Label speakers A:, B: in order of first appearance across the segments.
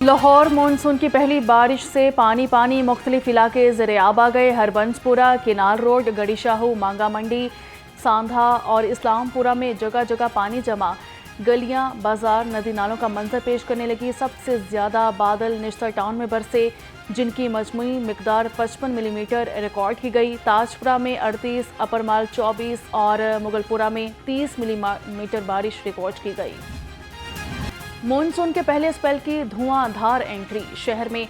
A: Lahore monsoon کی پہلی بارش سے پانی مختلف علاقے زیر آب آ گئے۔ ہربنس پورہ، کینال روڈ، گڑی شاہو، مانگا منڈی، ساندھا اور اسلام پورہ میں جگہ جگہ پانی جمع۔ گلیاں، بازار، ندی نالوں کا منظر پیش کرنے لگی۔ سب سے زیادہ بادل نشتر ٹاؤن میں برسے، جن کی مجموعی مقدار 55 ملی میٹر ریکارڈ کی گئی۔ تاج پورہ میں 38، اپر مال 24 اور مغل پورہ میں 30 ملی میٹر بارش ریکارڈ کی گئی۔ مونسون کے پہلے اسپیل کی دھواں دھار انٹری۔ شہر میں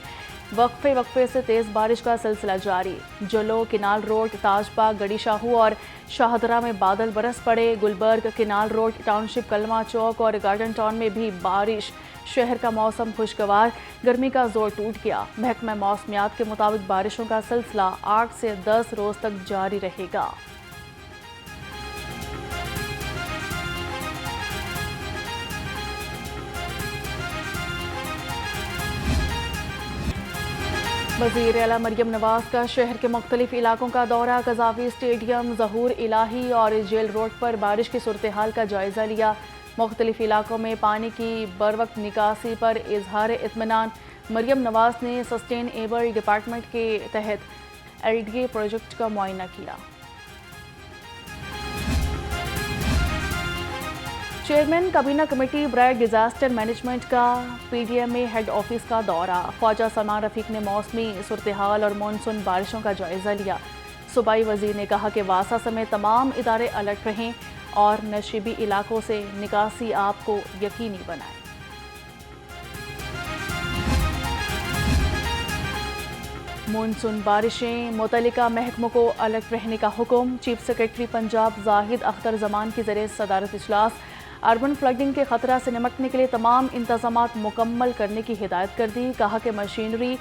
A: وقفے سے تیز بارش کا سلسلہ جاری۔ جلو، کینال روڈ، تاج باغ، گڑی شاہو اور شاہدرہ میں بادل برس پڑے۔ گلبرگ، کینال روڈ، ٹاؤن شپ، کلمہ چوک اور گارڈن ٹاؤن میں بھی بارش۔ شہر کا موسم خوشگوار، گرمی کا زور ٹوٹ گیا۔ محکمہ موسمیات کے مطابق بارشوں کا سلسلہ 8 سے 10 روز تک جاری رہے گا۔ وزیر اعلیٰ مریم نواز کا شہر کے مختلف علاقوں کا دورہ۔ قذافی اسٹیڈیم، ظہور الہی اور جیل روڈ پر بارش کی صورتحال کا جائزہ لیا۔ مختلف علاقوں میں پانی کی بروقت نکاسی پر اظہار اطمینان۔ مریم نواز نے سسٹین ایبل ڈپارٹمنٹ کے تحت LDA پروجیکٹ کا معائنہ کیا۔ چیئرمین کابینہ کمیٹی برائے ڈیزاسٹر مینجمنٹ کا PDMA ہیڈ آفس کا دورہ۔ خواجہ سلمان رفیق نے موسمی صورتحال اور مونسون بارشوں کا جائزہ لیا۔ صوبائی وزیر نے کہا کہ واسا سمیت تمام ادارے الرٹ رہیں اور نشیبی علاقوں سے نکاسی آب کو یقینی بنائیں۔ مونسون بارشیں، متعلقہ محکموں کو الرٹ رہنے کا حکم۔ چیف سیکرٹری پنجاب زاہد اختر زمان کی زیر صدارت اجلاس۔ اربن فلڈنگ کے خطرہ سے نمٹنے کے لیے تمام انتظامات مکمل کرنے کی ہدایت کر دی۔ کہا کہ مشینری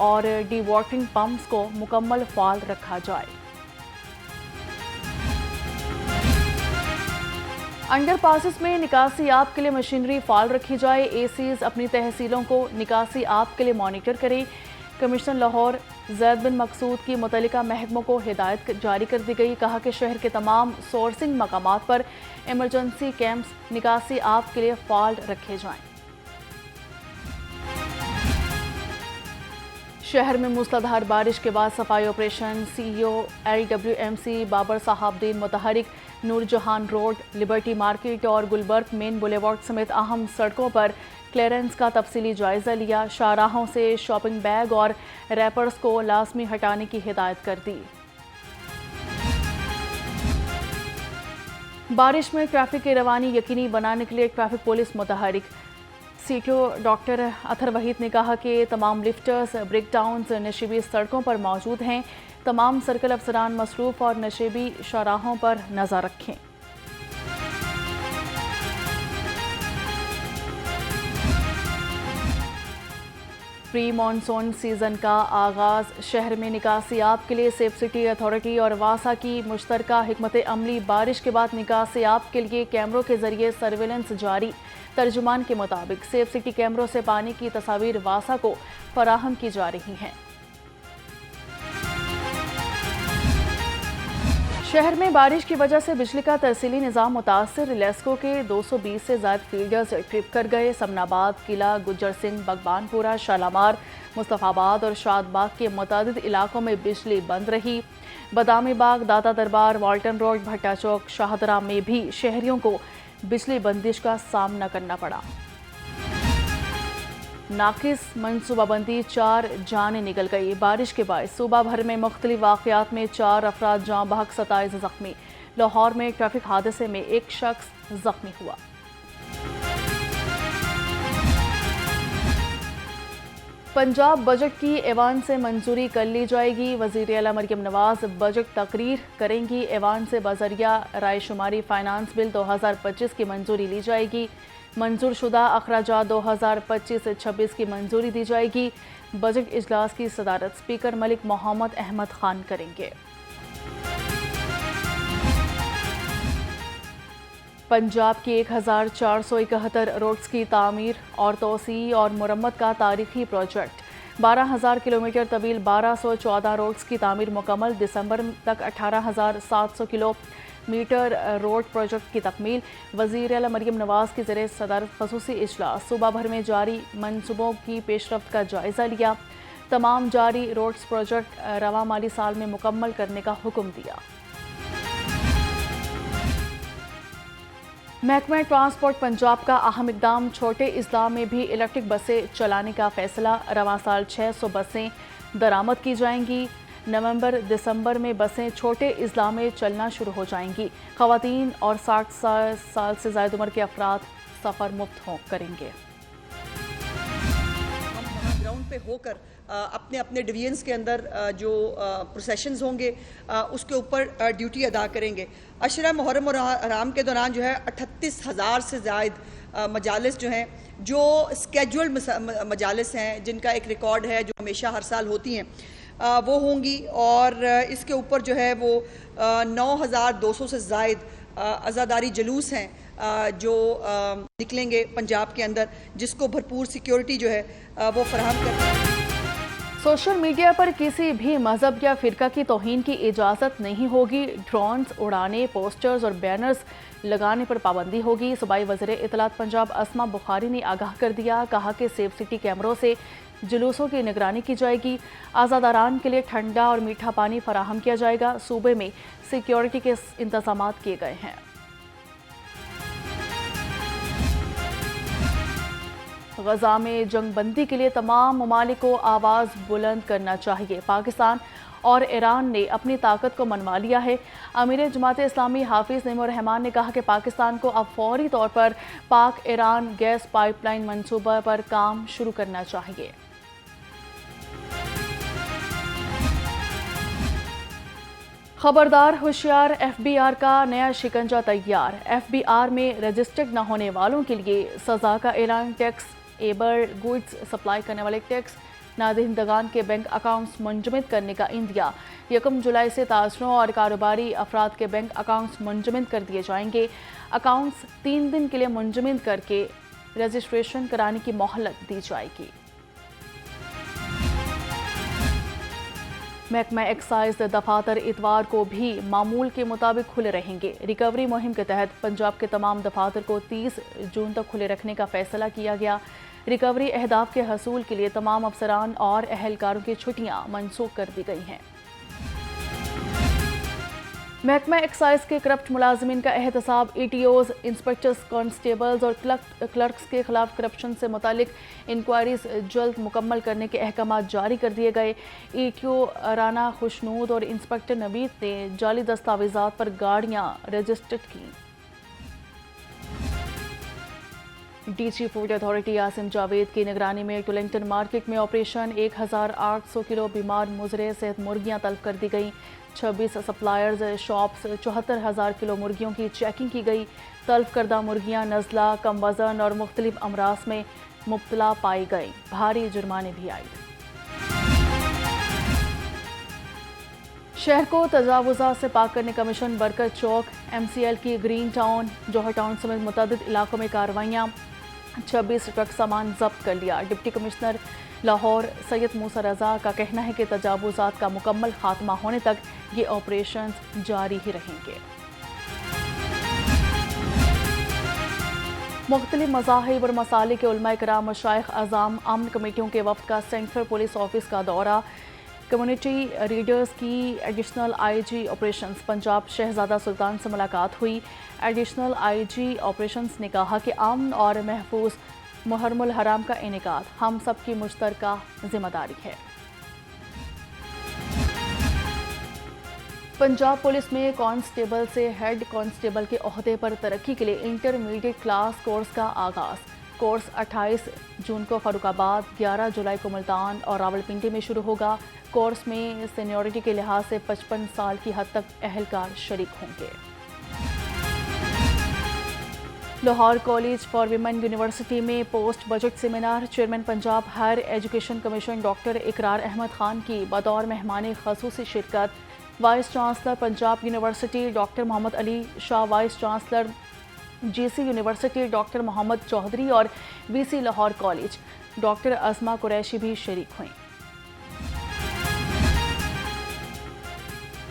A: اور ڈی واٹرنگ پمپس کو مکمل فعال رکھا جائے۔ انڈر پاسز میں نکاسی آب کے لیے مشینری فعال رکھی جائے۔ ACs اپنی تحصیلوں کو نکاسی آب کے لیے مانیٹر کریں۔ کمشنر لاہور زید بن مقصود کی متعلقہ محکموں کو ہدایت جاری کر دی گئی۔ کہا کہ شہر کے تمام سورسنگ مقامات پر ایمرجنسی کیمپس نکاسی آب کے لیے فعال رکھے جائیں۔ شہر میں موسلادھار بارش کے بعد صفائی آپریشن۔ CEO LWMC بابر صاحب دین متحرک۔ نور جہان روڈ، لبرٹی مارکیٹ اور گلبرگ مین بولیوارڈ سمیت اہم سڑکوں پر کلیئرنس کا تفصیلی جائزہ لیا۔ شاہراہوں سے شاپنگ بیگ اور ریپرز کو لازمی ہٹانے کی ہدایت کر دی۔ بارش میں ٹریفک کی روانی یقینی بنانے کے لیے ٹریفک پولیس متحرک۔ CTO ڈاکٹر اطہر وحید نے کہا کہ تمام لفٹرز، بریک ڈاؤنز نشیبی سڑکوں پر موجود ہیں۔ تمام سرکل افسران مصروف اور نشیبی شاہراہوں پر نظر رکھیں۔ پری مانسون سیزن کا آغاز۔ شہر میں نکاسی آب کے لیے سیف سٹی اتھارٹی اور واسا کی مشترکہ حکمت عملی۔ بارش کے بعد نکاسی آب کے لیے کیمروں کے ذریعے سرویلنس جاری۔ ترجمان کے مطابق سیف سٹی کیمروں سے پانی کی تصاویر واسا کو فراہم کی جا رہی ہیں۔ شہر میں بارش کی وجہ سے بجلی کا ترسیلی نظام متاثر۔ لیسکو کے 220 سے زائد فیلڈرز ٹرپ کر گئے۔ سمن آباد، قلعہ گجر سنگھ، بغبان پورہ، شالامار، مصطفیٰ آباد اور شاد باغ کے متعدد علاقوں میں بجلی بند رہی۔ بادامی باغ، داتا دربار، والٹن روڈ، بھٹا چوک، شاہدرہ میں بھی شہریوں کو بجلی بندش کا سامنا کرنا پڑا۔ ناقص منصوبہ بندی، 4 جانیں نکل گئی۔ بارش کے باعث صوبہ بھر میں مختلف واقعات میں 4 افراد جاں بحق، 27 زخمی۔ لاہور میں ٹریفک حادثے میں 1 شخص زخمی ہوا۔ پنجاب بجٹ کی ایوان سے منظوری کر لی جائے گی۔ وزیر اعلیٰ مریم نواز بجٹ تقریر کریں گی۔ ایوان سے بذریعہ رائے شماری فائنانس بل 2025 کی منظوری لی جائے گی۔ منظور شدہ اخراجات 2025-26 کی منظوری دی جائے گی۔ بجٹ اجلاس کی صدارت اسپیکر ملک محمد احمد خان کریں گے۔ پنجاب کی 1471 روڈز کی تعمیر اور توسیع اور مرمت کا تاریخی پروجیکٹ۔ 12,000 کلومیٹر طویل 1214 روڈز کی تعمیر مکمل۔ دسمبر تک 18,700 کلو میٹر روڈ پروجیکٹ کی تکمیل، وزیر اعلیٰ مریم نواز کی زیر صدارت خصوصی اجلاس، صوبہ بھر میں جاری منصوبوں کی پیش رفت کا جائزہ لیا، تمام جاری روڈز پروجیکٹ رواں مالی سال میں مکمل کرنے کا حکم دیا۔ محکمہ ٹرانسپورٹ پنجاب کا اہم اقدام، چھوٹے اضلاع میں بھی الیکٹرک بسیں چلانے کا فیصلہ، رواں سال 600 بسیں درآمد کی جائیں گی، نومبر دسمبر میں بسیں چھوٹے اضلاع میں چلنا شروع ہو جائیں گی، خواتین اور 60 سال سے زائد عمر کے افراد سفر مفت کریں گے۔
B: ہم گراؤنڈ پہ ہو کر اپنے اپنے ڈویژنز کے اندر جو پروسیشنز ہوں گے اس کے اوپر ڈیوٹی ادا کریں گے۔ عشرہ محرم اور حرام کے دوران جو ہے 38,000 سے زائد مجالس جو ہیں، جو اسکیجول مجالس ہیں جن کا ایک ریکارڈ ہے جو ہمیشہ ہر سال ہوتی ہیں، وہ ہوں گی، اور اس کے اوپر جو ہے وہ 9,200 سے زائد عزاداری جلوس ہیں جو نکلیں گے پنجاب کے اندر، جس کو بھرپور سیکیورٹی جو ہے وہ فراہم کریں گے۔
A: سوشل میڈیا پر کسی بھی مذہب یا فرقہ کی توہین کی اجازت نہیں ہوگی، ڈرونز اڑانے، پوسٹرز اور بینرز لگانے پر پابندی ہوگی۔ صوبائی وزیر اطلاعات پنجاب اسما بخاری نے آگاہ کر دیا، کہا کہ سیف سٹی کیمروں سے جلوسوں کی نگرانی کی جائے گی، عزاداران کے لیے ٹھنڈا اور میٹھا پانی فراہم کیا جائے گا، صوبے میں سیکیورٹی کے انتظامات کیے گئے ہیں۔ غزہ میں جنگ بندی کے لیے تمام ممالک کو آواز بلند کرنا چاہیے، پاکستان اور ایران نے اپنی طاقت کو منوا لیا ہے۔ امیر جماعت اسلامی حافظ نعیم الرحمان نے کہا کہ پاکستان کو اب فوری طور پر پاک ایران گیس پائپ لائن منصوبہ پر کام شروع کرنا چاہیے۔ خبردار ہوشیار، ایف بی آر کا نیا شکنجہ تیار، ایف بی آر میں رجسٹرڈ نہ ہونے والوں کے لیے سزا کا اعلان، ٹیکس ایبل گوڈز سپلائی کرنے والے ٹیکس نادہندگان کے بینک اکاؤنٹس منجمد کرنے کا عندیہ، 1 جولائی سے تاجروں اور کاروباری افراد کے بینک اکاؤنٹس منجمد کر دیے جائیں گے، اکاؤنٹس 3 دن کے لیے منجمد کر کے رجسٹریشن کرانے کی مہلت دی جائے گی۔ محکمہ ایکسائز دفاتر اتوار کو بھی معمول کے مطابق کھلے رہیں گے۔ ریکوری مہم کے تحت پنجاب کے تمام دفاتر کو 30 جون تک کھلے رکھنے کا فیصلہ کیا گیا۔ ریکوری اہداف کے حصول کے لیے تمام افسران اور اہلکاروں کی چھٹیاں منسوخ کر دی گئی ہیں۔ محکمہ ایکسائز کے کرپٹ ملازمین کا احتساب، E T Os, inspectors, constables اور کلرکس کے خلاف کرپشن سے متعلق انکوائریز جلد مکمل کرنے کے احکامات جاری کر دیے گئے۔ E T O Rana Khushnood اور انسپیکٹر نوید نے جعلی دستاویزات پر گاڑیاں رجسٹرڈ کی۔ D G food authority Asim Javed کی نگرانی میں ٹولنگٹن مارکیٹ میں آپریشن، 1,800 کلو بیمار مضر صحت مرغیاں طلب کر دی گئیں، 26 سپلائرز شاپس، 74,000 کلو مرغیوں کی چیکنگ کی گئی، طلب کردہ مرغیاں نزلہ، کم وزن اور مختلف امراض میں مبتلا پائی گئیں، بھاری جرمانے بھی آئے۔ شہر کو تجاوزات سے پاک کرنے کا مشن، برکت چوک، ایم سی ایل کی گرین ٹاؤن، جوہر ٹاؤن سمیت متعدد علاقوں میں کارروائیاں، 26 ٹرک سامان ضبط کر لیا۔ ڈپٹی کمشنر لاہور سید موسیٰ رضا کا کہنا ہے کہ تجاوزات کا مکمل خاتمہ ہونے تک یہ آپریشنز جاری ہی رہیں گے۔ مختلف مذاہب اور مسالک کے علماء کرام، مشائخ اعظام، امن کمیٹیوں کے وفد کا سینٹرل پولیس آفس کا دورہ، کمیونٹی ریڈرز کی additional I G operations Punjab Shahzada Sultan سے ملاقات ہوئی۔ ایڈیشنل آئی جی آپریشنز نے کہا کہ امن اور محفوظ محرم الحرام کا انعقاد ہم سب کی مشترکہ ذمہ داری ہے۔ پنجاب پولیس میں کانسٹیبل سے ہیڈ کانسٹیبل کے عہدے پر ترقی کے لیے انٹرمیڈیٹ کلاس کورس کا آغاز۔ کورس 28 جون کو فاروق آباد، 11 جولائی کو ملتان اور راولپنڈی میں شروع ہوگا۔ کورس میں سینیورٹی کے لحاظ سے 55 سال کی حد تک اہلکار شریک ہوں گے۔ Lahore college for women university میں post budget seminar, chairman Punjab higher education commission doctor Iqrar Ahmad Khan کی بطور مہمان خصوصی شرکت۔ Vice chancellor Punjab university doctor Muhammad Ali Shah, vice chancellor G C university doctor Muhammad Chaudhry اور V C Lahore college doctor Uzma Qureshi بھی شریک ہوئیں۔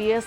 A: BS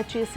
A: HEC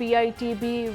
A: PITB